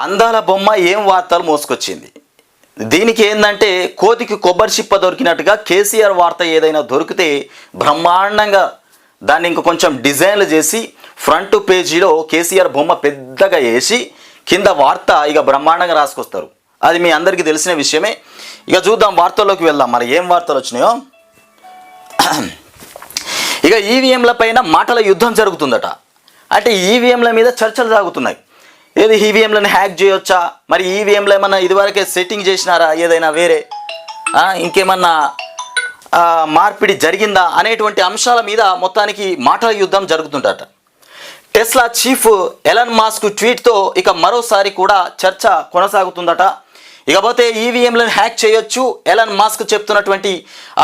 అందాల బొమ్మ ఏం వార్తలు మోసుకొచ్చింది. దీనికి ఏంటంటే కోతికి కొబ్బరి చిప్ప దొరికినట్టుగా కేసీఆర్ వార్త ఏదైనా దొరికితే బ్రహ్మాండంగా దాన్ని ఇంక కొంచెం డిజైన్లు చేసి ఫ్రంట్ పేజీలో కేసీఆర్ బొమ్మ పెద్దగా వేసి కింద వార్త ఇక బ్రహ్మాండంగా రాసుకొస్తారు. అది మీ అందరికీ తెలిసిన విషయమే. ఇక చూద్దాం, వార్తల్లోకి వెళ్దాం. మరి ఏం వార్తలు వచ్చినాయో. ఇక ఈవీఎంల పైన మాటల యుద్ధం జరుగుతుందట. అంటే ఈవీఎంల మీద చర్చలు సాగుతున్నాయి. ఏది ఈవీఎంలను హ్యాక్ చేయొచ్చా, మరి ఈవీఎంలు ఏమన్నా ఇదివరకే సెట్టింగ్ చేసినారా, ఏదైనా వేరే ఇంకేమన్నా మార్పిడి జరిగిందా అనేటువంటి అంశాల మీద మొత్తానికి మాటల యుద్ధం జరుగుతుందట. టెస్లా చీఫ్ ఎలన్ మాస్క్ ట్వీట్తో ఇక మరోసారి కూడా చర్చ కొనసాగుతుందట. ఇకపోతే ఈవీఎంలను హ్యాక్ చేయొచ్చు, ఎలన్ మాస్క్ చెప్తున్నటువంటి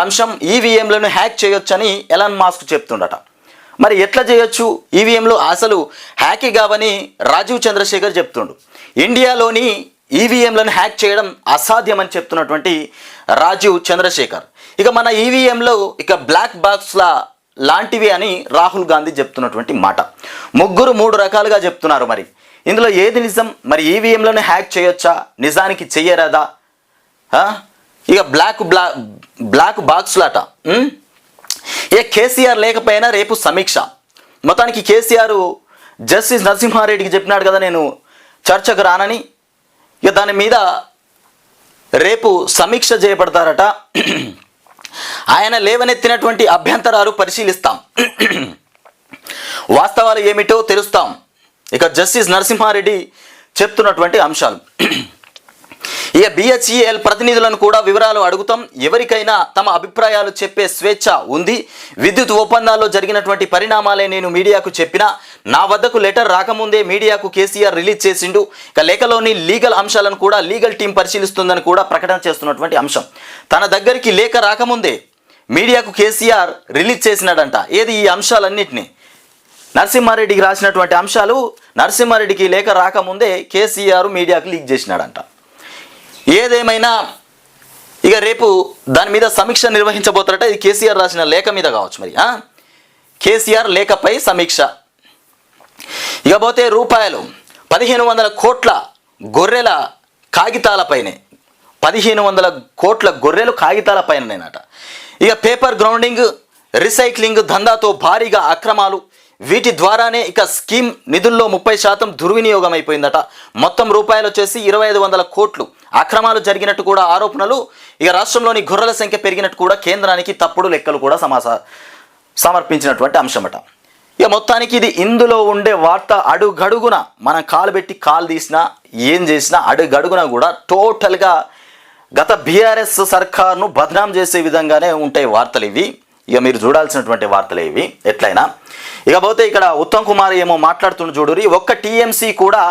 అంశం ఈవీఎంలను హ్యాక్ చేయొచ్చని ఎలన్ మాస్క్ చెప్తుండట. మరి ఎట్లా చేయొచ్చు ఈవీఎంలు, అసలు హ్యాక్ కావని రాజీవ్ చంద్రశేఖర్ చెప్తుండు. ఇండియాలోని ఈవీఎంలను హ్యాక్ చేయడం అసాధ్యమని చెప్తున్నటువంటి రాజీవ్ చంద్రశేఖర్ ఇక మన ఈవీఎంలో ఇక బ్లాక్ బాక్స్లా లాంటివి అని రాహుల్ గాంధీ చెప్తున్నటువంటి మాట. ముగ్గురు 3 రకాలుగా చెప్తున్నారు. మరి ఇందులో ఏది నిజం? మరి ఈవీఎంలను హ్యాక్ చేయొచ్చా, నిజానికి చెయ్యరాదా? ఇక బ్లాక్ బాక్స్లాట. కేసీఆర్ లేకపోయినా రేపు సమీక్ష. మొత్తానికి కేసీఆర్ జస్టిస్ నరసింహారెడ్డికి చెప్పినాడు కదా నేను చర్చకు రానని. ఇక దాని మీద రేపు సమీక్ష చేయబడతారట. ఆయన లేవనెత్తినటువంటి అభ్యంతరాలు పరిశీలిస్తాం, వాస్తవాలు ఏమిటో తెలుస్తాం. ఇక జస్టిస్ నరసింహారెడ్డి చెప్తున్నటువంటి అంశాలు. ఇక బిహెచ్ఈఎల్ ప్రతినిధులను కూడా వివరాలు అడుగుతాం. ఎవరికైనా తమ అభిప్రాయాలు చెప్పే స్వేచ్ఛ ఉంది. విద్యుత్ ఒప్పందాల్లో జరిగినటువంటి పరిణామాలే నేను మీడియాకు చెప్పినా, నా వద్దకు లెటర్ రాకముందే మీడియాకు కేసీఆర్ రిలీజ్ చేసిండు. ఇక లేఖలోని లీగల్ అంశాలను కూడా లీగల్ టీం పరిశీలిస్తుందని కూడా ప్రకటన చేస్తున్నటువంటి అంశం. తన దగ్గరికి లేఖ రాకముందే మీడియాకు కేసీఆర్ రిలీజ్ చేసినాడంట. ఏది ఈ అంశాలన్నింటినీ నరసింహారెడ్డికి రాసినటువంటి అంశాలు నరసింహారెడ్డికి లేఖ రాకముందే కేసీఆర్ మీడియాకు లీక్ చేసినాడంట. ఏదేమైనా ఇక రేపు దాని మీద సమీక్ష నిర్వహించబోతారట. ఇది కేసీఆర్ రాసిన లేఖ మీద కావచ్చు. మరి కేసీఆర్ లేఖపై సమీక్ష. ఇకపోతే రూపాయలు 1500 కోట్ల గొర్రెల కాగితాలపైనే, 1500 కోట్ల గొర్రెలు కాగితాలపైననేనట. ఇక పేపర్ గ్రౌండింగ్, రీసైక్లింగ్ దందాతో భారీగా అక్రమాలు. వీటి ద్వారానే ఇక స్కీమ్ నిధుల్లో 30% దుర్వినియోగం అయిపోయిందట. మొత్తం రూపాయలు వచ్చేసి 2500 కోట్లు అక్రమాలు జరిగినట్టు కూడా ఆరోపణలు. ఇక రాష్ట్రంలోని గొర్రెల సంఖ్య పెరిగినట్టు కూడా కేంద్రానికి తప్పుడు లెక్కలు కూడా సమర్పించినటువంటి అంశమట. ఇక మొత్తానికి ఇది ఇందులో ఉండే వార్త అడుగడుగున మనం కాలు పెట్టి కాలు తీసినా ఏం చేసినా అడుగడుగున కూడా టోటల్గా గత బీఆర్ఎస్ సర్కార్ను బద్నాం చేసే విధంగానే ఉంటాయి వార్తలు ఇవి. ఇక మీరు చూడాల్సినటువంటి వార్తలే ఇవి ఎట్లయినా. ఇకపోతే ఇక్కడ ఉత్తమ్ కుమార్ ఏమో మాట్లాడుతుండు చూడురి. ఒక్క టీఎంసీ కూడా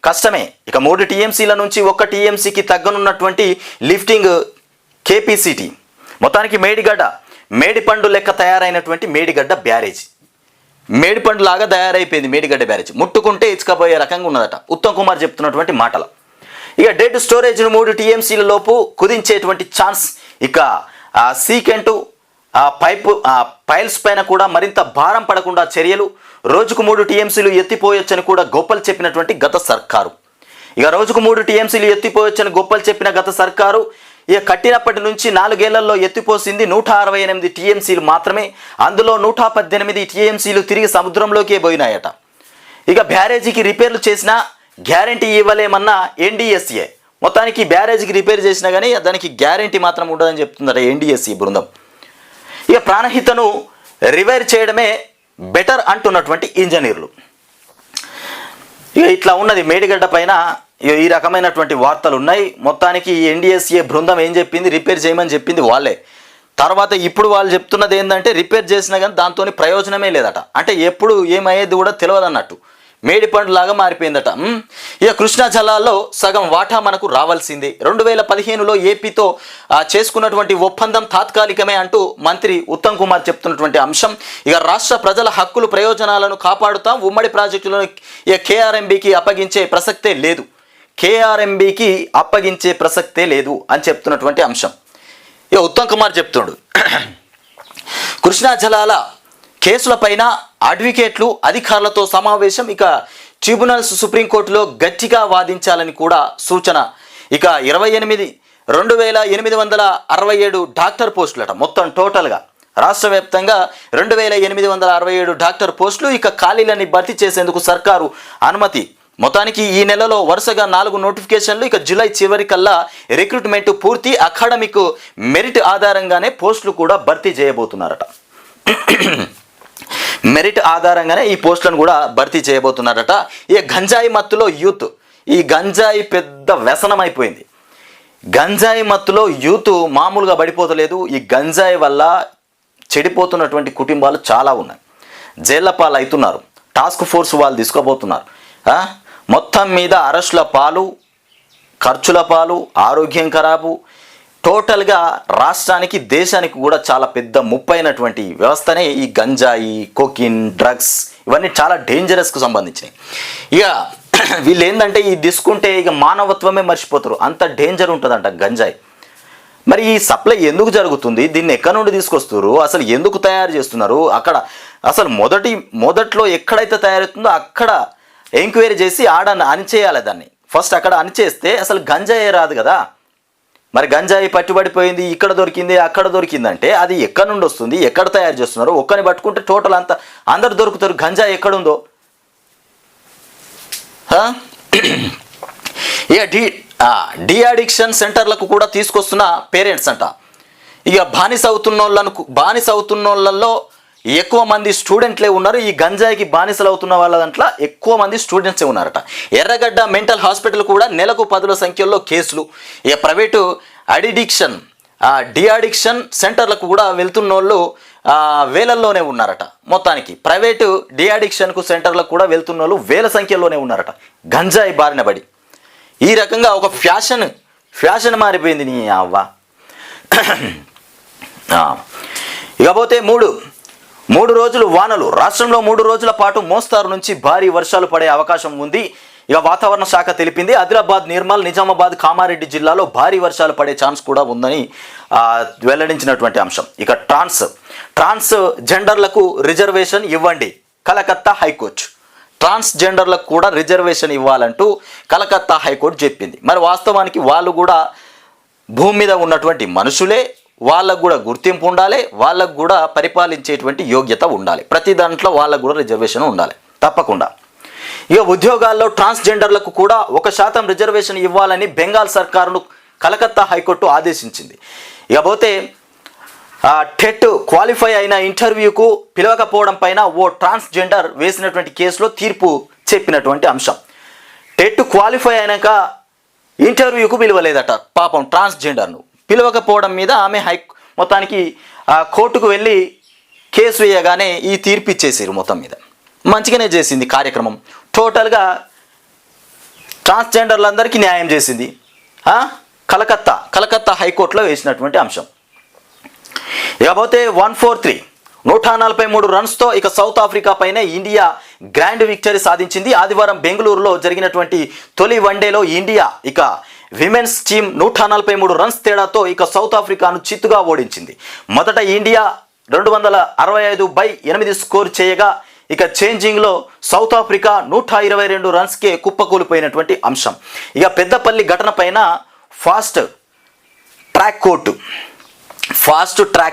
కష్టమే. ఇక 3 టీఎంసీల నుంచి ఒక్క టీఎంసీకి తగ్గనున్నటువంటి లిఫ్టింగ్ కేపీసీటీ. మొత్తానికి మేడిపండు లెక్క తయారైనటువంటి మేడిగడ్డ బ్యారేజ్, మేడిపండు లాగా తయారైపోయింది మేడిగడ్డ బ్యారేజ్. ముట్టుకుంటే ఇచ్చుకపోయే రకంగా ఉన్నదట ఉత్తమ్ కుమార్ చెప్తున్నటువంటి మాటలు. ఇక డెడ్ స్టోరేజ్ను 3 టీఎంసీల లోపు కుదించేటువంటి ఛాన్స్. ఇక సీకెంటు పైల్స్ పైన కూడా మరింత భారం పడకుండా చర్యలు. రోజుకు 3 టీఎంసీలు ఎత్తిపోయొచ్చని కూడా గొప్పలు చెప్పినటువంటి గత సర్కారు. ఇక రోజుకు 3 టీఎంసీలు ఎత్తిపోయొచ్చని గొప్పలు చెప్పిన గత సర్కారు ఇక కట్టినప్పటి నుంచి 4 ఏళ్లలో ఎత్తిపోసింది 168 టీఎంసీలు మాత్రమే. అందులో 118 టీఎంసీలు తిరిగి సముద్రంలోకే పోయినాయట. ఇక బ్యారేజీకి రిపేర్లు చేసినా గ్యారంటీ ఇవ్వలేమన్న ఎన్డీఎస్ఏ. మొత్తానికి బ్యారేజీకి రిపేర్ చేసినా కానీ దానికి గ్యారంటీ మాత్రం ఉండదని చెప్తుందట ఎన్డీఎస్ఏ బృందం. ఇక ప్రాణహితను రివైర్ చేయడమే బెటర్ అంటున్నటువంటి ఇంజనీర్లు. ఇక ఇట్లా ఉన్నది మేడిగడ్డ పైన ఈ రకమైనటువంటి వార్తలు ఉన్నాయి. మొత్తానికి ఎన్డీఎస్ఏ బృందం ఏం చెప్పింది, రిపేర్ చేయమని చెప్పింది వాళ్ళే. తర్వాత ఇప్పుడు వాళ్ళు చెప్తున్నది ఏంటంటే రిపేర్ చేసినా కానీ దాంతో ప్రయోజనమే లేదట. అంటే ఎప్పుడు ఏమయ్యేది కూడా తెలియదు అన్నట్టు, మేడిపండు లాగా మారిపోయిందట. ఇక కృష్ణా జలాల్లో సగం వాటా మనకు రావాల్సిందే. 2015లో ఏపీతో చేసుకున్నటువంటి ఒప్పందం తాత్కాలికమే అంటూ మంత్రి ఉత్తమ్ కుమార్ చెప్తున్నటువంటి అంశం. ఇక రాష్ట్ర ప్రజల హక్కులు ప్రయోజనాలను కాపాడుతాం, ఉమ్మడి ప్రాజెక్టులను ఇక కేఆర్ఎంబీకి అప్పగించే ప్రసక్తే లేదు, కేఆర్ఎంబీకి అప్పగించే ప్రసక్తే లేదు అని చెప్తున్నటువంటి అంశం. ఇక ఉత్తమ్ కుమార్ చెప్తుండు కృష్ణా జలాల కేసులపైన అడ్వకేట్లు అధికారులతో సమావేశం. ఇక ట్రిబ్యునల్స్ సుప్రీంకోర్టులో గట్టిగా వాదించాలని కూడా సూచన. ఇక 28,867 డాక్టర్ పోస్టులట మొత్తం టోటల్గా రాష్ట్ర వ్యాప్తంగా 2867 డాక్టర్ పోస్టులు. ఇక ఖాళీలని భర్తీ చేసేందుకు సర్కారు అనుమతి. మొత్తానికి ఈ నెలలో వరుసగా 4 నోటిఫికేషన్లు. ఇక జూలై చివరికల్లా రిక్రూట్మెంట్ పూర్తి. అకాడమిక్ మెరిట్ ఆధారంగానే పోస్టులు కూడా భర్తీ చేయబోతున్నారట. మెరిట్ ఆధారంగానే ఈ పోస్టులను కూడా భర్తీ చేయబోతున్నారట. ఇక గంజాయి మత్తులో యూత్, ఈ గంజాయి పెద్ద వ్యసనం అయిపోయింది. గంజాయి మత్తులో యూత్ మామూలుగా పడిపోతలేదు. ఈ గంజాయి వల్ల చెడిపోతున్నటువంటి కుటుంబాలు చాలా ఉన్నాయి. జైళ్ల పాలు అవుతున్నారు. టాస్క్ ఫోర్స్ వాళ్ళు తీసుకోబోతున్నారు. మొత్తం మీద అరెస్టుల పాలు, ఖర్చుల పాలు, ఆరోగ్యం ఖరాబు. టోటల్గా రాష్ట్రానికి దేశానికి కూడా చాలా పెద్ద ముప్పైనటువంటి వ్యవస్థనే ఈ గంజాయి, కోకిన్, డ్రగ్స్ ఇవన్నీ చాలా డేంజరస్కు సంబంధించినవి. ఇక వీళ్ళు ఏంటంటే ఈ తీసుకుంటే ఇక మానవత్వమే మర్చిపోతారు, అంత డేంజర్ ఉంటుందంట గంజాయి. మరి ఈ సప్లై ఎందుకు జరుగుతుంది? దీన్ని ఎక్కడి నుండి తీసుకొస్తారు? అసలు ఎందుకు తయారు చేస్తున్నారు? అక్కడ అసలు మొదట్లో ఎక్కడైతే తయారవుతుందో అక్కడ ఎంక్వైరీ చేసి ఆడ అణిచేయాలి దాన్ని. ఫస్ట్ అక్కడ అణిచేస్తే అసలు గంజాయి రాదు కదా. మరి గంజాయి పట్టుబడిపోయింది, ఇక్కడ దొరికింది, అక్కడ దొరికిందంటే అది ఎక్కడి నుండి వస్తుంది, ఎక్కడ తయారు చేస్తున్నారు? ఒక్కని పట్టుకుంటే టోటల్ అంతా అందరు దొరుకుతారు. గంజాయి ఎక్కడుందో ఇక డి అడిక్షన్ సెంటర్లకు కూడా తీసుకొస్తున్న పేరెంట్స్ అంట. ఇక బానిస అవుతున్నోళ్ళల్లో ఎక్కువ మంది స్టూడెంట్లే ఉన్నారు. ఈ గంజాయికి బానిసలు అవుతున్న వాళ్ళ దాంట్లో ఎక్కువ మంది స్టూడెంట్సే ఉన్నారట. ఎర్రగడ్డ మెంటల్ హాస్పిటల్ కూడా నెలకు 10ల సంఖ్యలో కేసులు. ఇక ప్రైవేటు డి అడిక్షన్ సెంటర్లకు కూడా వెళ్తున్న వాళ్ళు వేలల్లోనే ఉన్నారట. మొత్తానికి ప్రైవేటు డి అడిక్షన్కు సెంటర్లకు కూడా వెళ్తున్న వాళ్ళు వేల సంఖ్యలోనే ఉన్నారట గంజాయి బారిన పడి. ఈ రకంగా ఒక ఫ్యాషన్ మారిపోయింది నీ అవ్వ. ఇకపోతే మూడు రోజులు వానలు. రాష్ట్రంలో 3 రోజుల పాటు మోస్తారు నుంచి భారీ వర్షాలు పడే అవకాశం ఉంది. ఇక వాతావరణ శాఖ తెలిపింది. ఆదిలాబాద్, నిర్మల్, నిజామాబాద్, కామారెడ్డి జిల్లాలో భారీ వర్షాలు పడే ఛాన్స్ కూడా ఉందని వెల్లడించినటువంటి అంశం. ఇక ట్రాన్స్ జెండర్లకు రిజర్వేషన్ ఇవ్వండి, కలకత్తా హైకోర్టు. ట్రాన్స్జెండర్లకు కూడా రిజర్వేషన్ ఇవ్వాలంటూ కలకత్తా హైకోర్టు చెప్పింది. మరి వాస్తవానికి వాళ్ళు కూడా భూమి మీద ఉన్నటువంటి మనుషులే, వాళ్ళకు కూడా గుర్తింపు ఉండాలి, వాళ్ళకు కూడా పరిపాలించేటువంటి యోగ్యత ఉండాలి. ప్రతి దాంట్లో వాళ్ళకు కూడా రిజర్వేషన్ ఉండాలి తప్పకుండా. ఇక ఉద్యోగాల్లో ట్రాన్స్జెండర్లకు కూడా 1% రిజర్వేషన్ ఇవ్వాలని బెంగాల్ సర్కారును కలకత్తా హైకోర్టు ఆదేశించింది. ఇకపోతే టెట్ క్వాలిఫై అయిన ఇంటర్వ్యూకు పిలవకపోవడం పైన ఓ ట్రాన్స్జెండర్ వేసినటువంటి కేసులో తీర్పు చెప్పినటువంటి అంశం. టెట్ క్వాలిఫై అయినాక ఇంటర్వ్యూకు పిలవలేదట పాపం ట్రాన్స్జెండర్ను. పిలవకపోవడం మీద ఆమె మొత్తానికి కోర్టుకు వెళ్ళి కేసు వేయగానే ఈ తీర్పు ఇచ్చేసారు. మొత్తం మీద మంచిగానే చేసింది కార్యక్రమం. టోటల్గా ట్రాన్స్జెండర్లందరికీ న్యాయం చేసింది. కలకత్తా హైకోర్టులో వేసినటువంటి అంశం. ఇకపోతే 143 రన్స్తో ఇక సౌత్ ఆఫ్రికా పైన ఇండియా గ్రాండ్ విక్టరీ సాధించింది. ఆదివారం బెంగళూరులో జరిగినటువంటి తొలి వన్డేలో ఇండియా ఇక విమెన్స్ టీమ్ 143 రన్స్ తేడాతో ఇక సౌత్ ఆఫ్రికాను చిత్తుగా ఓడించింది. మొదట ఇండియా 265/8 స్కోర్ చేయగా ఇక చేంజింగ్లో సౌత్ ఆఫ్రికా 122 రన్స్కే కుప్పకూలిపోయినటువంటి అంశం. ఇక పెద్దపల్లి ఘటన పైన ఫాస్ట్ ట్రాక్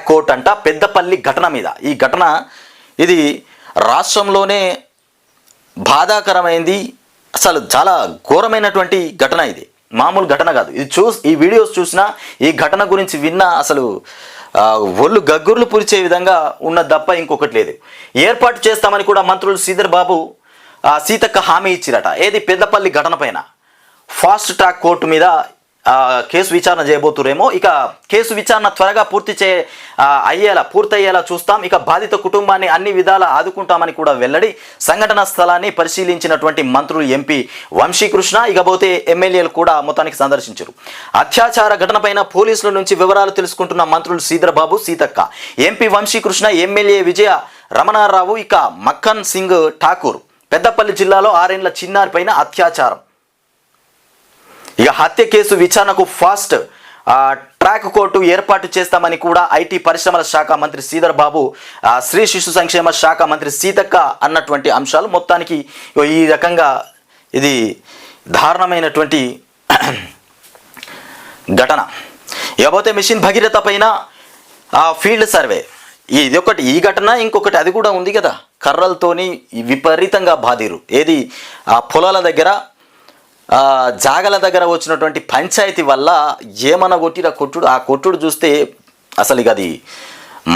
కోర్ట్ అంట పెద్దపల్లి ఘటన మీద. ఈ ఘటన ఇది రాష్ట్రంలోనే బాధాకరమైంది. అసలు చాలా ఘోరమైనటువంటి ఘటన. ఇది మామూలు ఘటన కాదు. ఈ వీడియోస్ చూసినా, ఈ ఘటన గురించి విన్నా అసలు ఒళ్ళు గగ్గుర్లు పురిచే విధంగా ఉన్న తప్ప ఇంకొకటి లేదు. ఏర్పాటు చేస్తామని కూడా మంత్రులు శ్రీధర్ బాబు, సీతక్క హామీ ఇచ్చిరట. ఏది పెద్దపల్లి ఘటన పైన ఫాస్ట్ ట్రాక్ కోర్టు మీద కేసు విచారణ చేయబోతురేమో. ఇక కేసు విచారణ త్వరగా పూర్తయ్యేలా చూస్తాం. ఇక బాధిత కుటుంబాన్ని అన్ని విధాలా ఆదుకుంటామని కూడా వెల్లడి. సంఘటన స్థలాన్ని పరిశీలించినటువంటి మంత్రులు ఎంపీ వంశీకృష్ణ ఇకపోతే ఎమ్మెల్యేలు కూడా మొత్తానికి సందర్శించారు. అత్యాచార ఘటనపైన పోలీసుల నుంచి వివరాలు తెలుసుకుంటున్న మంత్రులు శ్రీధర్ బాబు, సీతక్క, ఎంపీ వంశీకృష్ణ, ఎమ్మెల్యే విజయ రమణారావు, ఇక మక్కన్ సింగ్ ఠాకూర్. పెద్దపల్లి జిల్లాలో 6 ఏళ్ల చిన్నారి పైన అత్యాచారం. ఇక హత్య కేసు విచారణకు ఫాస్ట్ ట్రాక్ కోర్టు ఏర్పాటు చేస్తామని కూడా ఐటీ పరిశ్రమల శాఖ మంత్రి శ్రీధర్ బాబు, స్త్రీ శిశు సంక్షేమ శాఖ మంత్రి సీతక్క అన్నటువంటి అంశాలు. మొత్తానికి ఈ రకంగా ఇది దారుణమైనటువంటి ఘటన. ఇకపోతే మిషన్ భగీరథ పైన ఫీల్డ్ సర్వే, ఇది ఒకటి ఈ ఘటన. ఇంకొకటి అది కూడా ఉంది కదా, కర్రలతోని విపరీతంగా బాధిరు. ఏది ఆ పొలాల దగ్గర జాగల దగ్గర వచ్చినటువంటి పంచాయతీ వల్ల ఏమన్నా కొట్టిన కొట్టుడు. ఆ కొట్టుడు చూస్తే అసలు ఇక అది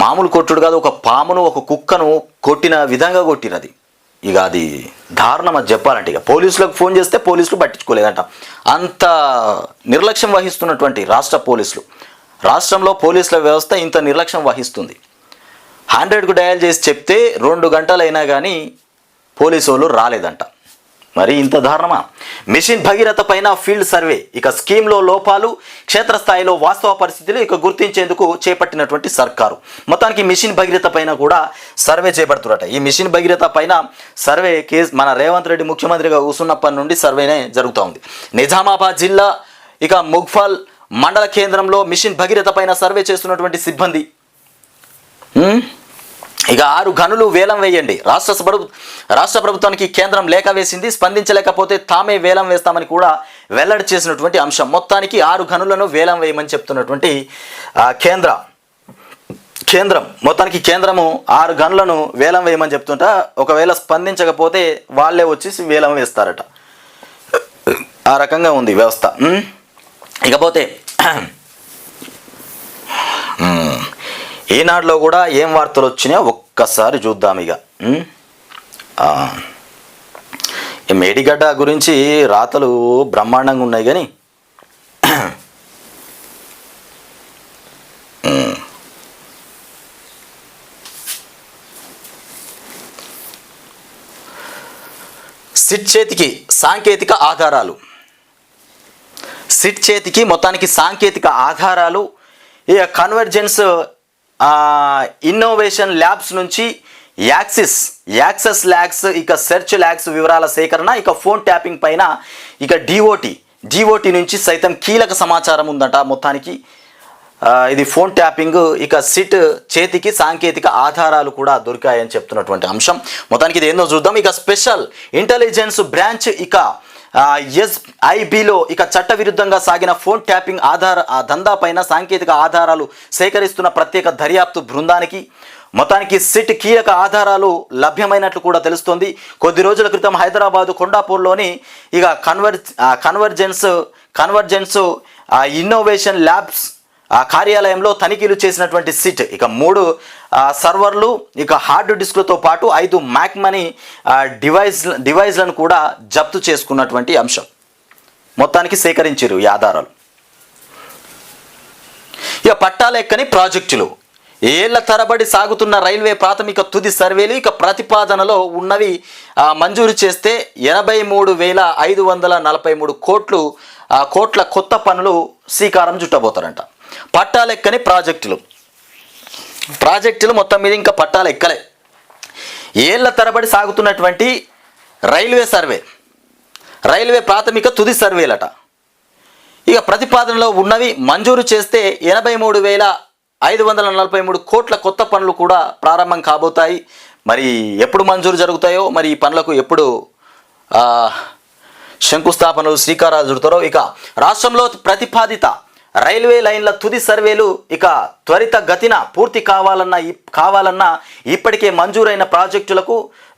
మామూలు కొట్టుడు కాదు, ఒక పామును ఒక కుక్కను కొట్టిన విధంగా కొట్టినది. ఇక అది దారుణం అది చెప్పాలంటే. ఇక పోలీసులకు ఫోన్ చేస్తే పోలీసులు పట్టించుకోలేదంట. అంత నిర్లక్ష్యం వహిస్తున్నటువంటి రాష్ట్ర పోలీసులు, రాష్ట్రంలో పోలీసుల వ్యవస్థ ఇంత నిర్లక్ష్యం వహిస్తుంది. 100కు డయల్ చేసి చెప్తే 2 గంటలైనా కానీ పోలీసు వాళ్ళు రాలేదంట. మరి ఇంత దారుణమా? మిషన్ భగీరథ పైన ఫీల్డ్ సర్వే, ఇక స్కీమ్లో లోపాలు, క్షేత్రస్థాయిలో వాస్తవ పరిస్థితులు ఇక గుర్తించేందుకు చేపట్టినటువంటి సర్కారు. మొత్తానికి మిషన్ భగీరథ పైన కూడా సర్వే చేపడుతున్నట. ఈ మిషన్ భగీరథ పైన సర్వే మన రేవంత్ రెడ్డి ముఖ్యమంత్రిగా కూసున్నప్పటి నుండి సర్వేనే జరుగుతూ ఉంది. నిజామాబాద్ జిల్లా ఇక ముగ్ఫల్ మండల కేంద్రంలో మిషన్ భగీరథ పైన సర్వే చేస్తున్నటువంటి సిబ్బంది ఇక 6 గనులు వేలం వేయండి. రాష్ట్ర ప్రభుత్వానికి కేంద్రం లేఖ వేసింది. స్పందించలేకపోతే తామే వేలం వేస్తామని కూడా వెల్లడి చేసినటువంటి అంశం. మొత్తానికి 6 గనులను వేలం వేయమని చెప్తున్నటువంటి కేంద్రం. మొత్తానికి కేంద్రము 6 గనులను వేలం వేయమని చెప్తుంటా. ఒకవేళ స్పందించకపోతే వాళ్ళే వచ్చేసి వేలం వేస్తారట. ఆ రకంగా ఉంది వ్యవస్థ. ఇకపోతే ఈనాడులో కూడా ఏం వార్తలు వచ్చినాయో ఒక్కసారి చూద్దాం. ఇక మేడిగడ్డ గురించి రాతలు బ్రహ్మాండంగా ఉన్నాయి. కానీ సిట్ చేతికి సాంకేతిక ఆధారాలు, సిట్ చేతికి మొత్తానికి సాంకేతిక ఆధారాలు. ఇక కన్వర్జెన్స్ ఇన్నోవేషన్ ల్యాబ్స్ నుంచి యాక్సెస్ ల్యాబ్స్, ఇక సెర్చ్ ల్యాబ్స్ వివరాల సేకరణ, ఇక ఫోన్ ట్యాపింగ్ పైన ఇక డిఓటి నుంచి సైతం కీలక సమాచారం ఉందట. మొత్తానికి ఇది ఫోన్ ట్యాపింగ్, ఇక సిట్ చేతికి సాంకేతిక ఆధారాలు కూడా దొరికాయని చెప్తున్నటువంటి అంశం. మొత్తానికి ఇది ఏందో చూద్దాం. ఇక స్పెషల్ ఇంటెలిజెన్స్ బ్రాంచ్ ఇక ఎస్ఐబిలో ఇక చట్టవిరుద్ధంగా సాగిన ఫోన్ ట్యాపింగ్ దందా పైన సాంకేతిక ఆధారాలు సేకరిస్తున్న ప్రత్యేక దర్యాప్తు బృందానికి మొత్తానికి సిట్ కీలక ఆధారాలు లభ్యమైనట్లు కూడా తెలుస్తోంది. కొద్ది రోజుల క్రితం హైదరాబాదు కొండాపూర్లోని ఇక కన్వర్జెన్స్ ఇన్నోవేషన్ ల్యాబ్స్ కార్యాలయంలో తనిఖీలు చేసినటువంటి సిట్ ఇక 3 సర్వర్లు, ఇక హార్డ్ డిస్క్లతో పాటు 5 మ్యాక్ మనీ డివైజ్లను కూడా జప్తు చేసుకున్నటువంటి అంశం. మొత్తానికి సేకరించారు ఈ ఆధారాలు. ఇక పట్టాలెక్కని ప్రాజెక్టులు, ఏళ్ల తరబడి సాగుతున్న రైల్వే ప్రాథమిక తుది సర్వేలు ఇక ప్రతిపాదనలో ఉన్నవి మంజూరు చేస్తే 83,543 కోట్ల కొత్త పనులు శ్రీకారం చుట్టబోతారంట. పట్టాలెక్కని ప్రాజెక్టులు మొత్తం మీద ఇంకా పట్టాలు ఎక్కలే. ఏళ్ల తరబడి సాగుతున్నటువంటి రైల్వే ప్రాథమిక తుది సర్వేలట. ఇక ప్రతిపాదనలో ఉన్నవి మంజూరు చేస్తే 83,543 కోట్ల కొత్త పనులు కూడా ప్రారంభం కాబోతాయి. మరి ఎప్పుడు మంజూరు జరుగుతాయో, మరి ఈ పనులకు ఎప్పుడు శంకుస్థాపనలు శ్రీకారాలు చుడతారో. ఇక రాష్ట్రంలో ప్రతిపాదిత రైల్వే లైన్ల తుది సర్వేలు ఇక త్వరిత గతిన పూర్తి కావాలన్నా ఇప్పటికే మంజూరైన ప్రాజెక్టులకు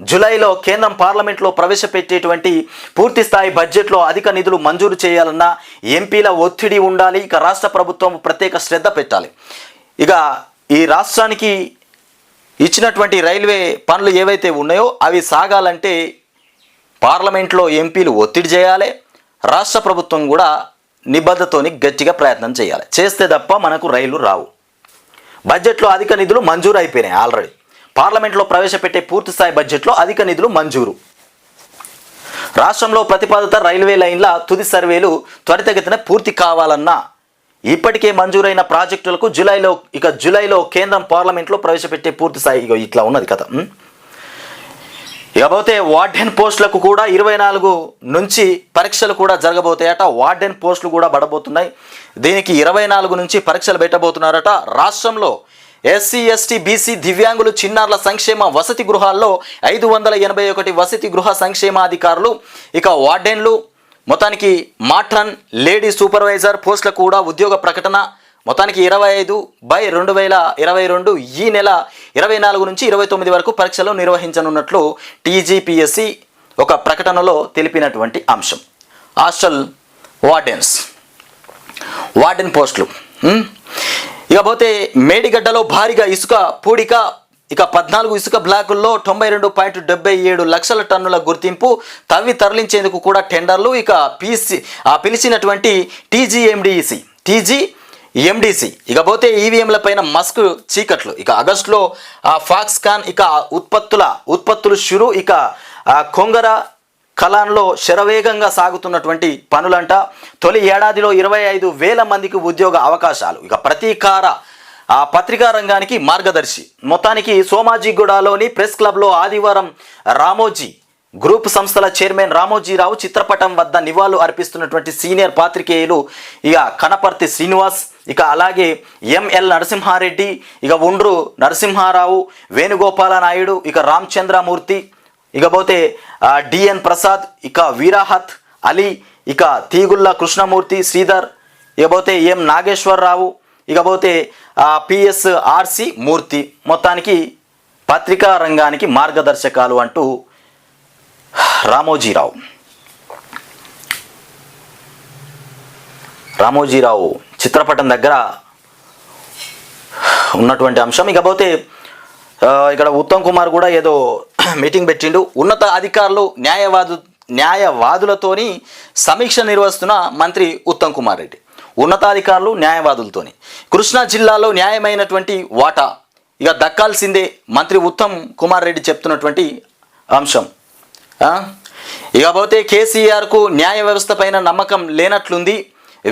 జూలైలో కేంద్రం పార్లమెంట్లో ప్రవేశపెట్టేటువంటి పూర్తి స్థాయి బడ్జెట్లో అధిక నిధులు మంజూరు చేయాలన్నా ఎంపీల ఒత్తిడి ఉండాలి. ఇక రాష్ట్ర ప్రభుత్వం ప్రత్యేక శ్రద్ధ పెట్టాలి. ఇక ఈ రాష్ట్రానికి ఇచ్చినటువంటి రైల్వే పనులు ఏవైతే ఉన్నాయో అవి సాగాలంటే పార్లమెంట్లో ఎంపీలు ఒత్తిడి చేయాలి. రాష్ట్ర ప్రభుత్వం కూడా నిబద్ధతోని గట్టిగా ప్రయత్నం చేయాలి. చేస్తే తప్ప మనకు రైళ్లు రావు. బడ్జెట్లో అధిక నిధులు మంజూరు అయిపోయినాయి. ఆల్రెడీ పార్లమెంట్లో ప్రవేశపెట్టే పూర్తిస్థాయి బడ్జెట్లో అధిక నిధులు మంజూరు. రాష్ట్రంలో ప్రతిపాదిత రైల్వే లైన్ల తుది సర్వేలు త్వరితగతిన పూర్తి కావాలన్నా ఇప్పటికే మంజూరైన ప్రాజెక్టులకు జూలైలో కేంద్రం పార్లమెంట్లో ప్రవేశపెట్టే పూర్తిస్థాయి ఇట్లా ఉన్నది కథ. ఇకపోతే వార్డెన్ పోస్టులకు కూడా 24 నుంచి పరీక్షలు కూడా జరగబోతాయట. వార్డెన్ పోస్టులు కూడా పడబోతున్నాయి. దీనికి 24 నుంచి పరీక్షలు పెట్టబోతున్నారట. రాష్ట్రంలో ఎస్సీ ఎస్టీ బీసీ దివ్యాంగులు చిన్నారుల సంక్షేమ వసతి గృహాల్లో 581 వసతి గృహ సంక్షేమాధికారులు, ఇక వార్డెన్లు, మొత్తానికి మాట్రన్ లేడీ సూపర్వైజర్ పోస్టులకు కూడా ఉద్యోగ ప్రకటన. మొత్తానికి 25/2022 ఈ నెల 24 నుంచి 29 వరకు పరీక్షలు నిర్వహించనున్నట్లు టీజీపీఎస్సీ ఒక ప్రకటనలో తెలిపినటువంటి అంశం. హాస్టల్ వార్డెన్ పోస్టులు. ఇకపోతే మేడిగడ్డలో భారీగా ఇసుక పూడిక, ఇక 14 ఇసుక బ్లాకుల్లో 92.77 లక్షల టన్నుల గుర్తింపు, తవ్వి తరలించేందుకు కూడా టెండర్లు. ఇక పిలిచినటువంటి టీజీఎండీసీ. ఇకపోతే ఈవీఎంల పైన మస్క్ చీకట్లు. ఇక ఆగస్టులో ఫాక్స్కాన్ ఇక ఉత్పత్తులు షురు. ఇక కొంగర కలాన్లో శరవేగంగా సాగుతున్నటువంటి పనులంట. తొలి ఏడాదిలో 25,000 మందికి ఉద్యోగ అవకాశాలు. ఇక ప్రతీకార పత్రికా రంగానికి మార్గదర్శి. మొత్తానికి సోమాజిగూడలోని ప్రెస్ క్లబ్లో ఆదివారం రామోజీ గ్రూప్ సంస్థల చైర్మన్ రామోజీరావు చిత్రపటం వద్ద నివాళులు అర్పిస్తున్నటువంటి సీనియర్ పాత్రికేయులు ఇక కనపర్తి శ్రీనివాస్, ఇక అలాగే ఎంఎల్ నరసింహారెడ్డి, ఇక ఉండ్రు నరసింహారావు, వేణుగోపాల నాయుడు, ఇక రామచంద్రమూర్తి, ఇకపోతే డిఎన్ ప్రసాద్, ఇక వీరాహత్ అలీ, ఇక తీగుళ్ళ కృష్ణమూర్తి, శ్రీధర్, ఇకపోతే ఎం నాగేశ్వరరావు, ఇకపోతే పిఎస్ఆర్సి మూర్తి. మొత్తానికి పత్రికా రంగానికి మార్గదర్శకాలు అంటూ రామోజీరావు చిత్రపటం దగ్గర ఉన్నటువంటి అంశం. ఇకపోతే ఇక్కడ ఉత్తమ్ కుమార్ కూడా ఏదో మీటింగ్ పెట్టిండు. ఉన్నత అధికారులు న్యాయవాదులతోని సమీక్ష నిర్వహిస్తున్న మంత్రి ఉత్తమ్ కుమార్ రెడ్డి. ఉన్నతాధికారులు న్యాయవాదులతోని కృష్ణా జిల్లాలో న్యాయమైనటువంటి వాటా ఇక దక్కాల్సిందే మంత్రి ఉత్తమ్ కుమార్ రెడ్డి చెప్తున్నటువంటి అంశం. ఇకపోతే కేసీఆర్కు న్యాయ వ్యవస్థ పైన నమ్మకం లేనట్లుంది.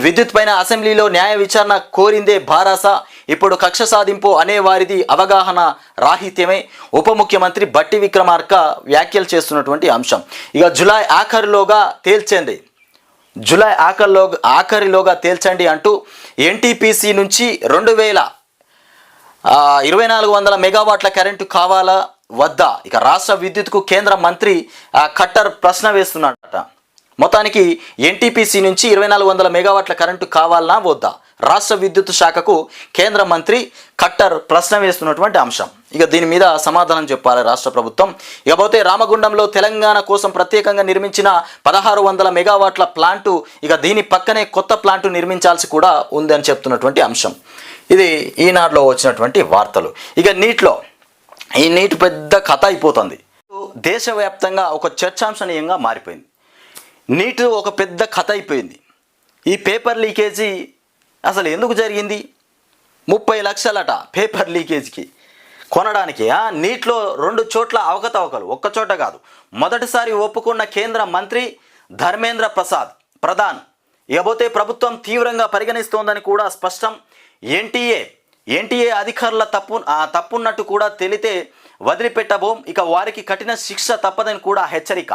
విద్యుత్ పైన అసెంబ్లీలో న్యాయ విచారణ కోరిందే భారాస. ఇప్పుడు కక్ష సాధింపు అనేవారిది అవగాహన రాహిత్యమే. ఉప ముఖ్యమంత్రి బట్టి విక్రమార్క వ్యాఖ్యలు చేస్తున్నటువంటి అంశం. ఇక జూలై ఆఖరిలోగా తేల్చండి అంటూ ఎన్టీపీసీ నుంచి 2400 మెగావాట్ల కరెంటు కావాలా వద్దా? ఇక రాష్ట్ర విద్యుత్కు కేంద్ర మంత్రి ఖట్టర్ ప్రశ్న వేస్తున్నాడట. మొత్తానికి ఎన్టీపీసీ నుంచి 2400 మెగావాట్ల కరెంటు కావాలనా వద్దా? రాష్ట్ర విద్యుత్ శాఖకు కేంద్ర మంత్రి ఖట్టర్ ప్రశ్న వేస్తున్నటువంటి అంశం. ఇక దీని మీద సమాధానం చెప్పాలి రాష్ట్ర ప్రభుత్వం. ఇకపోతే రామగుండంలో తెలంగాణ కోసం ప్రత్యేకంగా నిర్మించిన 1600 మెగావాట్ల ప్లాంటు, ఇక దీని పక్కనే కొత్త ప్లాంటు నిర్మించాల్సి కూడా ఉందని చెప్తున్నటువంటి అంశం. ఇది ఈనాడులో వచ్చినటువంటి వార్తలు. ఇక ఈ నీట్ పెద్ద కథ అయిపోతుంది. దేశవ్యాప్తంగా ఒక చర్చాంశనీయంగా మారిపోయింది. నీట్ ఒక పెద్ద కథ అయిపోయింది. ఈ పేపర్ లీకేజీ అసలు ఎందుకు జరిగింది? 30 లక్షలట పేపర్ లీకేజీకి కొనడానికి. నీట్లో 2 చోట్ల అవకతవకలు, ఒక్క చోట కాదు. మొదటిసారి ఒప్పుకున్న కేంద్ర మంత్రి ధర్మేంద్ర ప్రధాన్. ఇకపోతే ప్రభుత్వం తీవ్రంగా పరిగణిస్తోందని కూడా స్పష్టం. ఎన్టీఏ అధికారుల తప్పున్నట్టు కూడా తెలితే వదిలిపెట్టబోం, ఇక వారికి కఠిన శిక్ష తప్పదని కూడా హెచ్చరిక.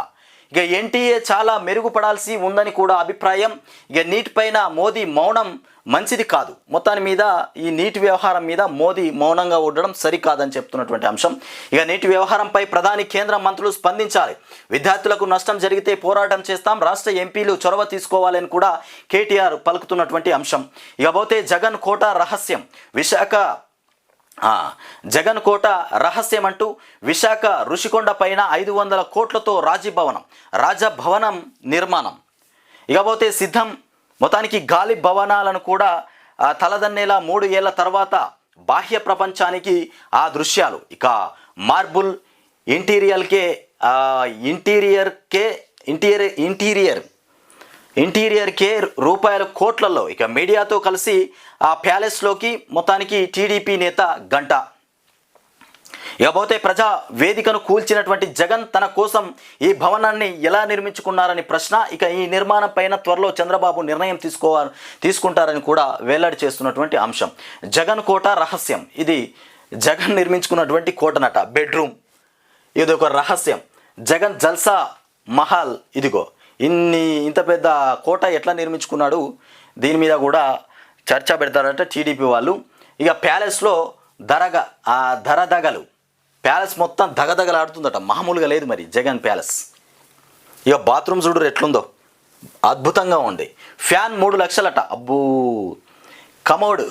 ఇక ఎన్టీఏ చాలా మెరుగుపడాల్సి ఉందని కూడా అభిప్రాయం. ఇక నీట్ పైన మోదీ మౌనం మంచిది కాదు. మొత్తాన్ని మీద ఈ నీటి వ్యవహారం మీద మోదీ మౌనంగా ఉండడం సరికాదని చెప్తున్నటువంటి అంశం. ఇక నీటి వ్యవహారంపై ప్రధాని కేంద్ర మంత్రులు స్పందించాలి. విద్యార్థులకు నష్టం జరిగితే పోరాటం చేస్తాం, రాష్ట్ర ఎంపీలు చొరవ తీసుకోవాలని కూడా కేటీఆర్ పలుకుతున్నటువంటి అంశం. ఇకపోతే జగన్ కోట రహస్యం అంటూ విశాఖ ఋషికొండ పైన 500 కోట్లతో రాజభవనం నిర్మాణం. ఇకపోతే సిద్ధం. మొత్తానికి గాలి భవనాలను కూడా తలదన్నేలా 3 ఏళ్ల తర్వాత బాహ్య ప్రపంచానికి ఆ దృశ్యాలు. ఇక మార్బుల్ ఇంటీరియర్ కే రూపాయల కోట్లలో. ఇక మీడియాతో కలిసి ఆ ప్యాలెస్లోకి మొత్తానికి టీడీపీ నేత గంట. ఇకపోతే ప్రజా వేదికను కూల్చినటువంటి జగన్ తన కోసం ఈ భవనాన్ని ఎలా నిర్మించుకున్నారని ప్రశ్న. ఇక ఈ నిర్మాణం పైన త్వరలో చంద్రబాబు నిర్ణయం తీసుకుంటారని కూడా వెల్లడి చేస్తున్నటువంటి అంశం. జగన్ కోట రహస్యం. ఇది జగన్ నిర్మించుకున్నటువంటి కోటనట, బెడ్రూమ్. ఇది ఒక రహస్యం. జగన్ జల్సా మహల్ ఇదిగో ఇంత పెద్ద కోట ఎట్లా నిర్మించుకున్నాడు, దీని మీద కూడా చర్చ పెడతారంటే టీడీపీ వాళ్ళు. ఇక ప్యాలెస్లో ధరదగలు, ప్యాలెస్ మొత్తం దగదగలాడుతుందట, మామూలుగా లేదు మరి జగన్ ప్యాలెస్. ఇక బాత్రూమ్ చూడరు ఎట్లుందో, అద్భుతంగా ఉంది. ఫ్యాన్ 3 లక్షలట, అబ్బూ. కమోడ్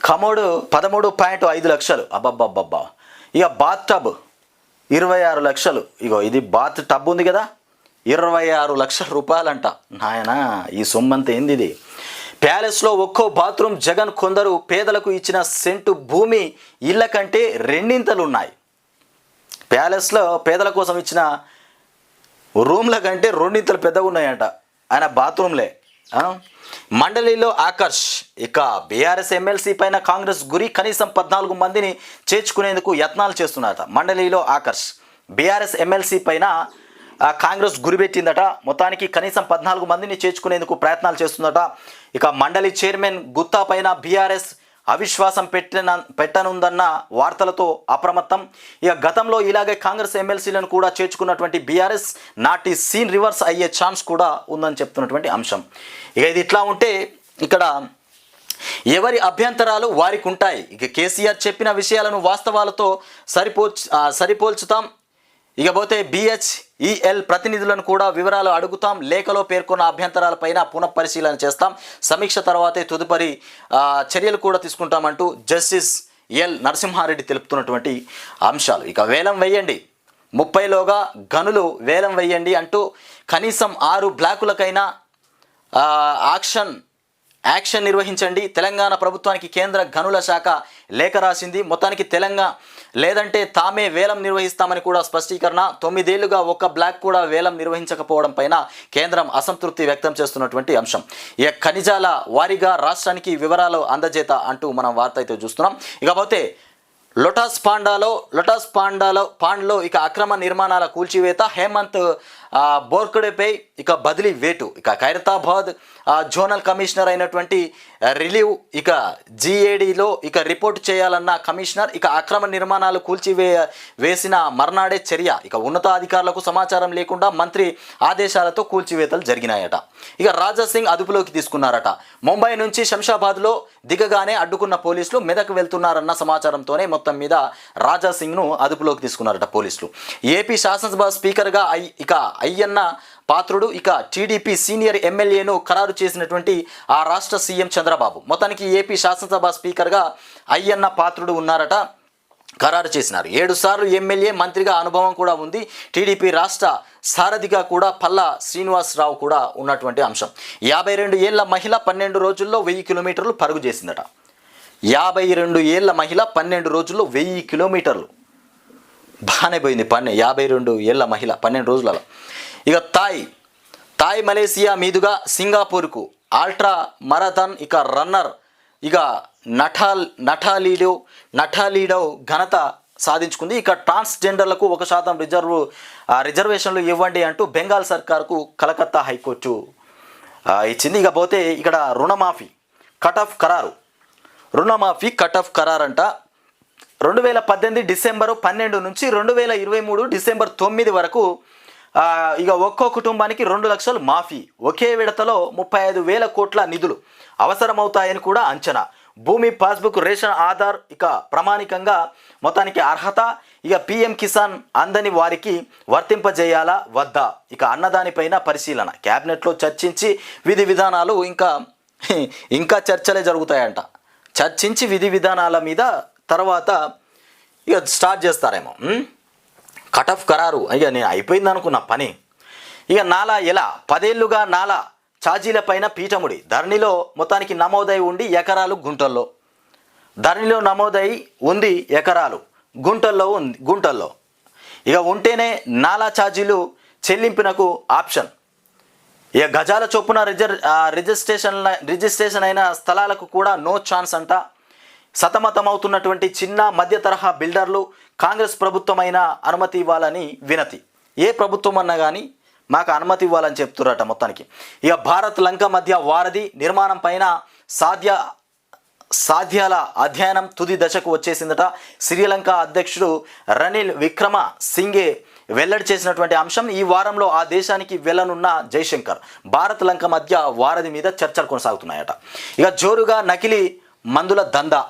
13.5 లక్షలు, అబ్బబ్బబ్బబ్బా. ఇక బాత్ టబ్ 26 లక్షలు. ఇగో ఇది బాత్ టబ్ ఉంది కదా, 26 లక్షల రూపాయలంట. నాయనా ఈ సొమ్మంతా ఏంది ఇది. ప్యాలెస్లో ఒక్కో బాత్రూమ్ జగన్ కొందరు పేదలకు ఇచ్చిన సెంటు భూమి ఇళ్ళ కంటే 2 ఉన్నాయి. ప్యాలెస్లో పేదల కోసం ఇచ్చిన రూమ్ల కంటే 2 పెద్దగా ఉన్నాయంట ఆయన బాత్రూమ్లే. మండలిలో ఆకర్ష్, ఇక బీఆర్ఎస్ ఎమ్మెల్సీ పైన కాంగ్రెస్ గురి, కనీసం 14 మందిని చేర్చుకునేందుకు యత్నాలు చేస్తున్నారట. మండలిలో ఆకర్ష్ బీఆర్ఎస్ ఎమ్మెల్సీ పైన కాంగ్రెస్ గురిపెట్టిందట. మొత్తానికి కనీసం 14 మందిని చేర్చుకునేందుకు ప్రయత్నాలు చేస్తుందట. ఇక మండలి చైర్మన్ గుత్తా పైన బీఆర్ఎస్ అవిశ్వాసం పెట్టనుందన్న వార్తలతో అప్రమత్తం. ఇక గతంలో ఇలాగే కాంగ్రెస్ ఎమ్మెల్సీలను కూడా చేర్చుకున్నటువంటి బీఆర్ఎస్ నాటి సీన్ రివర్స్ అయ్యే ఛాన్స్ కూడా ఉందని చెప్తున్నటువంటి అంశం. ఇక ఇది ఇట్లా ఉంటే ఇక్కడ ఎవరి అభ్యంతరాలు వారికి ఉంటాయి. ఇక కేసీఆర్ చెప్పిన విషయాలను వాస్తవాలతో సరిపోల్చుతాం. ఇకపోతే BHEL ప్రతినిధులను కూడా వివరాలు అడుగుతాం. లేఖలో పేర్కొన్న అభ్యంతరాలపైన పునఃపరిశీలన చేస్తాం. సమీక్ష తర్వాతే తదుపరి చర్యలు కూడా తీసుకుంటామంటూ జస్టిస్ ఎల్ నరసింహారెడ్డి తెలుపుతున్నటువంటి అంశాలు. ఇక వేలం వేయండి, 30లోగా గనులు వేలం వేయండి అంటూ కనీసం 6 బ్లాకులకైనా యాక్షన్ నిర్వహించండి. తెలంగాణ ప్రభుత్వానికి కేంద్ర గనుల శాఖ లేఖ రాసింది. మొత్తానికి తెలంగాణ లేదంటే తామే వేలం నిర్వహిస్తామని కూడా స్పష్టీకరణ. 9 ఏళ్లుగా ఒక్క బ్లాక్ కూడా వేలం నిర్వహించకపోవడం పైన కేంద్రం అసంతృప్తి వ్యక్తం చేస్తున్నటువంటి అంశం. ఇక ఖనిజాల వారీగా రాష్ట్రానికి వివరాలు అందజేత అంటూ మనం వార్త అయితే చూస్తున్నాం. ఇకపోతే లోటస్ పాండ్లో ఇక అక్రమ నిర్మాణాల కూల్చివేత, హేమంత్ బోర్కడేపై ఇక బదిలీ వేటు. ఇక ఖైరతాబాద్ జోనల్ కమిషనర్ అయినటువంటి రిలీవ్ ఇక GADలో ఇక రిపోర్ట్ చేయాలన్న కమిషనర్. ఇక అక్రమ నిర్మాణాలు వేసిన మర్నాడే చర్య. ఇక ఉన్నతాధికారులకు సమాచారం లేకుండా మంత్రి ఆదేశాలతో కూల్చివేతలు జరిగినాయట. ఇక రాజాసింగ్ అదుపులోకి తీసుకున్నారట. ముంబై నుంచి శంషాబాద్లో దిగగానే అడ్డుకున్న పోలీసులు మెదక్ వెళ్తున్నారన్న సమాచారంతోనే మొత్తం మీద రాజాసింగ్ను అదుపులోకి తీసుకున్నారట పోలీసులు. ఏపీ శాసనసభ స్పీకర్గా ఇక అయ్యన్న పాత్రుడు ఇక టీడీపీ సీనియర్ ఎమ్మెల్యేను ఖరారు చేసినటువంటి ఆ రాష్ట్ర సీఎం చంద్రబాబు. మొత్తానికి ఏపీ శాసనసభ స్పీకర్గా అయ్యన్న పాత్రుడు ఉన్నారట, ఖరారు చేసినారు. 7 సార్లు ఎమ్మెల్యే, మంత్రిగా అనుభవం కూడా ఉంది. టీడీపీ రాష్ట్ర సారథిగా కూడా పల్లా శ్రీనివాసరావు కూడా ఉన్నటువంటి అంశం. 52 ఏళ్ల మహిళ 12 రోజుల్లో 1000 కిలోమీటర్లు పరుగు చేసిందట. 52 ఏళ్ల మహిళ 12 రోజుల్లో 1000 కిలోమీటర్లు బాగానే పోయింది. 52 ఏళ్ల మహిళ 12 రోజులలో. ఇక థాయ్ మలేసియా మీదుగా సింగపూర్కు అల్ట్రా మరాథాన్ ఇక రన్నర్ ఇక నటాలీడో ఘనత సాధించుకుంది. ఇక ట్రాన్స్జెండర్లకు 1% రిజర్వేషన్లు ఇవ్వండి అంటూ బెంగాల్ సర్కార్కు కలకత్తా హైకోర్టు ఇచ్చింది. ఇక పోతే ఇక్కడ రుణమాఫీ కట్ ఆఫ్ ఖరారు అంట. 2018 డిసెంబరు 12 నుంచి 2023 డిసెంబర్ 9 వరకు ఇక ఒక్కో కుటుంబానికి 2 లక్షలు మాఫీ. ఒకే విడతలో 35,000 కోట్ల నిధులు అవసరమవుతాయని కూడా అంచనా. భూమి, పాస్బుక్, రేషన్, ఆధార్ ఇక ప్రామాణికంగా మొత్తానికి అర్హత. ఇక PM కిసాన్ అందని వారికి వర్తింపజేయాలా వద్దా, ఇక అన్నదానిపైన పరిశీలన. క్యాబినెట్లో చర్చించి విధి విధానాలు ఇంకా చర్చలే జరుగుతాయంట. చర్చించి విధి విధానాల మీద తర్వాత ఇక స్టార్ట్ చేస్తారేమో. కట్ ఆఫ్ ఖరారు. ఇక నేను అయిపోయింది అనుకున్న పని. ఇక నాలా ఎలా 10 ఏళ్లుగా నాలా ఛార్జీలపైన పీఠముడి. ధరణిలో మొత్తానికి నమోదై ఉండి ఎకరాలు గుంటల్లో, ధరణిలో నమోదై ఉంది ఎకరాలు గుంటల్లో ఇక ఉంటేనే నాలా ఛార్జీలు చెల్లింపునకు ఆప్షన్. ఇక గజాల చొప్పున రిజిస్ట్రేషన్ అయిన స్థలాలకు కూడా నో ఛాన్స్ అంట. సతమతమవుతున్నటువంటి చిన్న మధ్య తరహా బిల్డర్లు కాంగ్రెస్ ప్రభుత్వమైన అనుమతి ఇవ్వాలని వినతి. ఏ ప్రభుత్వం అన్నా కానీ మాకు అనుమతి ఇవ్వాలని చెప్తురట మొత్తానికి. ఇక భారత్ లంక మధ్య వారధి నిర్మాణం పైన సాధ్యాల అధ్యయనం తుది దశకు వచ్చేసిందట. శ్రీలంక అధ్యక్షుడు రనిల్ విక్రమ సింఘే వెల్లడి చేసినటువంటి అంశం. ఈ వారంలో ఆ దేశానికి వెళ్ళనున్న జైశంకర్ భారత్ లంక మధ్య వారధి మీద చర్చలు కొనసాగుతున్నాయట. ఇక జోరుగా నకిలీ మందుల దందా,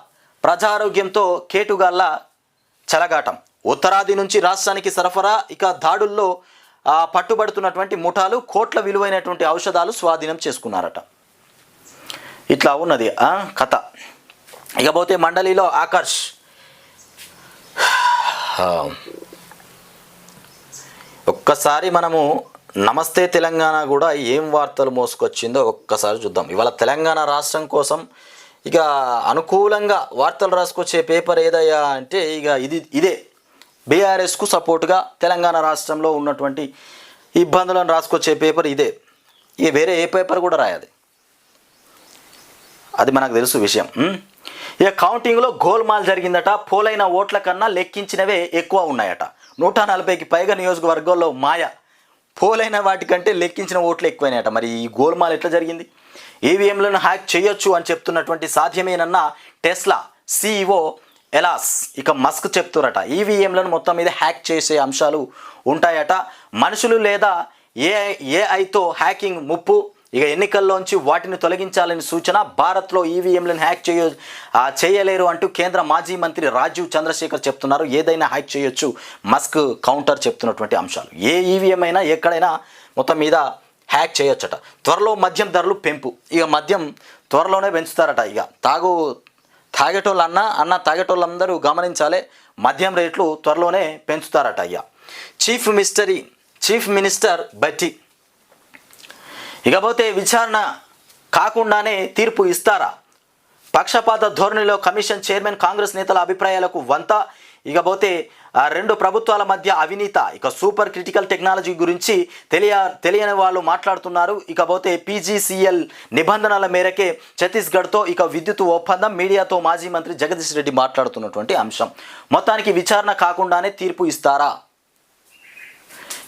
ప్రజారోగ్యంతో కేటుగాళ్ల చెలగాటం, ఉత్తరాది నుంచి రాష్ట్రానికి సరఫరా, ఇక దాడుల్లో పట్టుబడుతున్నటువంటి ముఠాలు కోట్ల విలువైనటువంటి ఔషధాలు స్వాధీనం చేసుకున్నారట. ఇట్లా ఉన్నది కథ. ఇకపోతే మండలిలో ఆకర్ష్ ఒక్కసారి మనము నమస్తే తెలంగాణ కూడా ఏం వార్తలు మోసుకొచ్చిందో ఒక్కసారి చూద్దాం. ఇవాళ తెలంగాణ రాష్ట్రం కోసం ఇక అనుకూలంగా వార్తలు రాసుకొచ్చే పేపర్ ఏదయ్యా అంటే ఇక ఇదే బీఆర్ఎస్కు సపోర్ట్గా తెలంగాణ రాష్ట్రంలో ఉన్నటువంటి ఇబ్బందులను రాసుకొచ్చే పేపర్ ఇదే. ఇక వేరే ఏ పేపర్ కూడా రాయాలి, అది మనకు తెలుసు విషయం. ఇక కౌంటింగ్లో గోల్మాల్ జరిగిందట. పోలైన ఓట్ల కన్నా లెక్కించినవే ఎక్కువ ఉన్నాయట. 140కి పైగా నియోజకవర్గాల్లో మాయ. పోలైన వాటికంటే లెక్కించిన ఓట్లు ఎక్కువైనాయట. మరి ఈ గోల్మాల్ ఎట్లా జరిగింది? ఈవీఎంలను హ్యాక్ చేయొచ్చు అని చెప్తున్నటువంటి సాధ్యమేనన్న టెస్లా CEO ఎలాస్ ఇక మస్క్ చెప్తురట. ఈవీఎంలను మొత్తం మీద హ్యాక్ చేసే అంశాలు ఉంటాయట. మనుషులు లేదా ఏఐతో హ్యాకింగ్ ముప్పు. ఇక ఎన్నికల్లోంచి వాటిని తొలగించాలని సూచన. భారత్లో ఈవీఎంలను హ్యాక్ చేయలేరు అంటూ కేంద్ర మాజీ మంత్రి రాజీవ్ చంద్రశేఖర్ చెప్తున్నారు. ఏదైనా హ్యాక్ చేయొచ్చు మస్క్ కౌంటర్ చెప్తున్నటువంటి అంశాలు. ఏ ఈవీఎం అయినా ఎక్కడైనా మొత్తం మీద హ్యాక్ చేయొచ్చట. త్వరలో మద్యం ధరలు పెంపు. ఇక మద్యం త్వరలోనే పెంచుతారట. ఇక తాగేటోళ్ళందరూ గమనించాలి, మద్యం రేట్లు త్వరలోనే పెంచుతారట. అయ్యా చీఫ్ మినిస్టర్ బట్టి ఇకపోతే విచారణ కాకుండానే తీర్పు ఇస్తారా? పక్షపాత ధోరణిలో కమిషన్ చైర్మన్. కాంగ్రెస్ నేతల అభిప్రాయాలకు వంత. ఇకపోతే రెండు ప్రభుత్వాల మధ్య అవినీత. ఇక సూపర్ క్రిటికల్ టెక్నాలజీ గురించి తెలియని వాళ్ళు మాట్లాడుతున్నారు. ఇకపోతే PGCL నిబంధనల మేరకే ఛత్తీస్గఢ్తో ఇక విద్యుత్ ఒప్పందం. మీడియాతో మాజీ మంత్రి జగదీష్ రెడ్డి మాట్లాడుతున్నటువంటి అంశం. మొత్తానికి విచారణ కాకుండానే తీర్పు ఇస్తారా?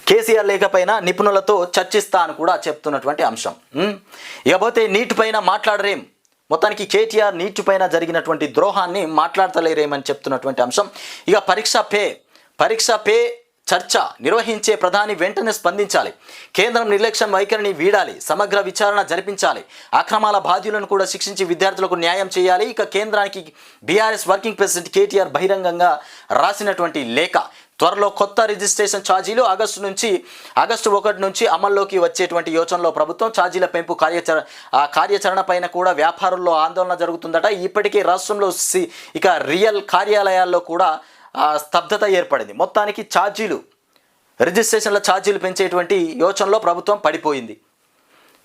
కేసీఆర్ లేకపోయినా నిపుణులతో చర్చిస్తా అని కూడా చెప్తున్నటువంటి అంశం. ఇకపోతే నీటిపైన మాట్లాడరేం. మొత్తానికి కేటీఆర్ నీటిపైన జరిగినటువంటి ద్రోహాన్ని మాట్లాడతలేరేమని చెప్తున్నటువంటి అంశం. ఇక పరీక్ష పే చర్చ నిర్వహించే ప్రధాని వెంటనే స్పందించాలి. కేంద్రం నిర్లక్ష్యం వైఖరిని వీడాలి. సమగ్ర విచారణ జరిపించాలి. అక్రమాల బాధ్యులను కూడా శిక్షించి విద్యార్థులకు న్యాయం చేయాలి. ఇక కేంద్రానికి బీఆర్ఎస్ వర్కింగ్ ప్రెసిడెంట్ కేటీఆర్ బహిరంగంగా రాసినటువంటి లేఖ. త్వరలో కొత్త రిజిస్ట్రేషన్ ఛార్జీలు ఆగస్టు 1 నుంచి అమల్లోకి వచ్చేటువంటి యోచనలో ప్రభుత్వం. ఛార్జీల పెంపు కార్యాచరణ పైన కూడా వ్యాపారుల్లో ఆందోళన జరుగుతుందట. ఇప్పటికే రాష్ట్రంలో ఇక రియల్ కార్యాలయాల్లో కూడా స్తబ్దత ఏర్పడింది. మొత్తానికి రిజిస్ట్రేషన్ల ఛార్జీలు పెంచేటువంటి యోచనలో ప్రభుత్వం పడిపోయింది.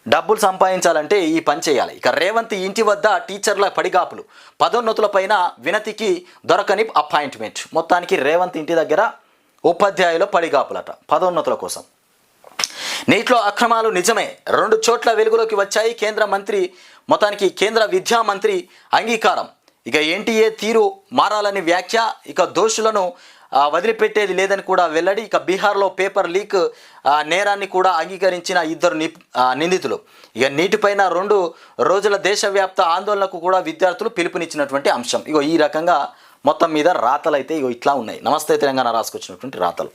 డబ్బులు సంపాదించాలంటే ఈ పని చేయాలి. ఇక రేవంత్ ఇంటి వద్ద టీచర్ల పడిగాపులు. పదోన్నతులపైన వినతికి దొరకని అపాయింట్మెంట్. మొత్తానికి రేవంత్ ఇంటి దగ్గర ఉపాధ్యాయుల పడిగాపులట పదోన్నతుల కోసం. నీటిలో అక్రమాలు నిజమే, 2 చోట్ల వెలుగులోకి వచ్చాయి. కేంద్ర విద్యా మంత్రి అంగీకారం. ఇక ఎన్టీఏ తీరు మారాలని వ్యాఖ్య. ఇక దోషులను వదిలిపెట్టేది లేదని కూడా వెల్లడి. ఇక బీహార్లో పేపర్ లీక్ నేరాన్ని కూడా అంగీకరించిన 2 నిందితులు. ఇక నీటిపైన 2 రోజుల దేశవ్యాప్త ఆందోళనకు కూడా విద్యార్థులు పిలుపునిచ్చినటువంటి అంశం. ఇగో ఈ రకంగా మొత్తం మీద రాతలు అయితే ఇట్లా ఉన్నాయి. నమస్తే తెలంగాణ రాసుకొచ్చినటువంటి రాతలు.